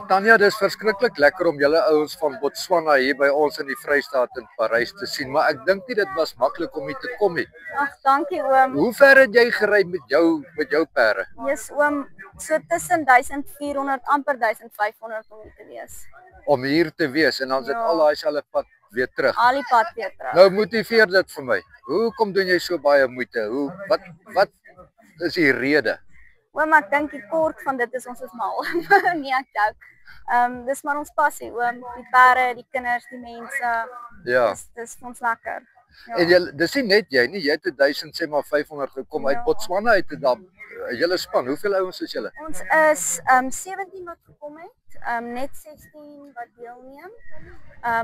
Tanya, dis verskriklik lekker om julle ouens van Botswana hier by ons in die Vrystaat in Parys te sien, maar ek dink nie dit was maklik om hier te kom nie. Ag, dankie oom. Hoe ver het jy gery met jou perde? Yes oom, so tussen 1400 amper 1500 om hier te wees. Om hier te wees en dan sit al daai selfe pad weer terug. Al die pad weer terug. Nou motiveer dit vir my. Hoekom doen jy so baie moeite? Wat is die rede? Oom, ek dink die kort van dit is ons is mal. Nee, ek joke. Dis maar ons passie, oom. Die perde, die kinders, die mense. Ja. Dis vir ons lekker. Ja. En dis nie net jy nie, jy het 1000 sê maar 500 gekom uit Botswana uit 'n hele span. Hoeveel ouens is julle? Ons is 17 wat gekom het, net 16 wat deelneem.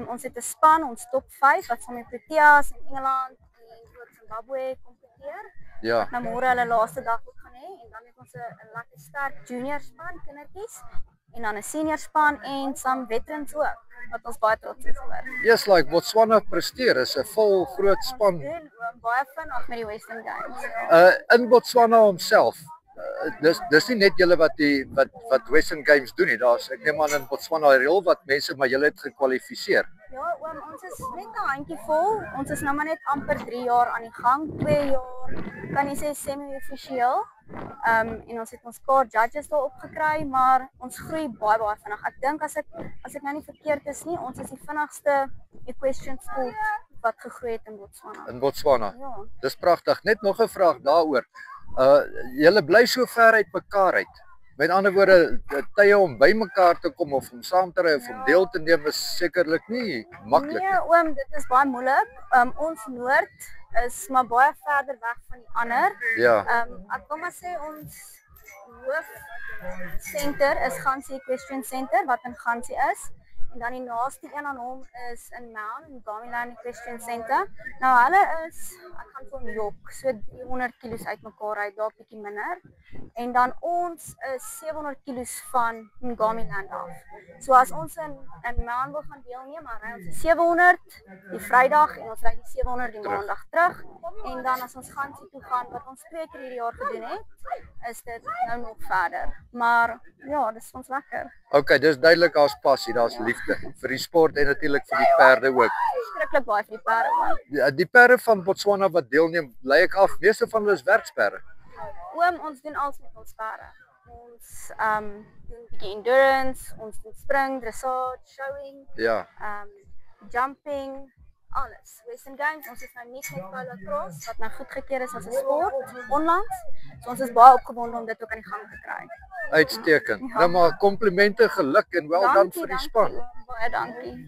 Ons het 'n span, ons top 5 wat saam met Proteas in Engeland en Zimbabwe kompeteer. Ja. Nou môre hulle laaste dag ook gaan hê en dan het ons 'n lekker sterk junior span kindertjies en dan 'n senior span en some veterans ook wat ons baie trots is oor. Yes, like Botswana presteer is 'n vol groot span. Baie vinnig met die Western Games. In Botswana homself. Dis nie net julle wat Western Games doen nie. Daar's ek neem aan in Botswana heel wat mense, maar julle het gekwalifiseer. Ja, oom, ons is net 'n handjievol. Ons is nou maar net amper 3 jaar aan die gang, 2 jaar kan jy sê semi-offisieel. En ons het ons paar judges daar opgekry, maar ons groei baie vinnig. Ek dink as ek nou nie verkeerd is nie, ons is die vinnigste equestrian sport wat gegroei het in Botswana. In Botswana. Ja. Dis pragtig. Net nog 'n vraag daaroor. Julle bly so ver uit mekaar uit. Met ander woorde, tye om by mekaar te kom of om saam te ry of om deel te neem is sekerlik nie maklik nie. Nee, oom, dit is baie moeilik. Ons noord is maar baie verder weg van die ander. Ja. Ek wil maar sê ons hoofsenter is Gansie Equestrian Center wat in Gansie is. En dan die naaste een aan hom is in Maun, in Gamiland Equestrian Center. Nou hulle is, ek gaan vir hom jok, so 300 kilos uit mekaar uit, daar bietjie minder. En dan ons is 700 kilos van Gamiland af. So as ons in Maun wil gaan deelneem, dan ry ons die 700 die Vrydag en ons ry die 700 die Maandag terug. En dan as ons Gansie toe gaan, wat ons 2 keer hierdie jaar gedoen het, is dit nou nog verder. Maar ja, dis ons lekker. Okay, dis duidelik daar's passie, daar's liefde vir die sport en natuurlik vir die perde ook. Verskriklik baie vir die perde. Die perde van Botswana wat deelneem, lei ek af, meeste van hulle is werksperde. Oom, ons doen alles met ons perde. Ons doen 'n bietjie endurance, ons doen spring, dressage, showing, Ja. jumping, alles. Western Games, ons is nou nie met polo cross wat nou goedgekeur is as 'n sport onlangs. So ons is baie opgewonde om dit ook aan die gang te kry. Uitstekend. Nou maar komplimente, geluk en wel dan vir die span. Baie dankie.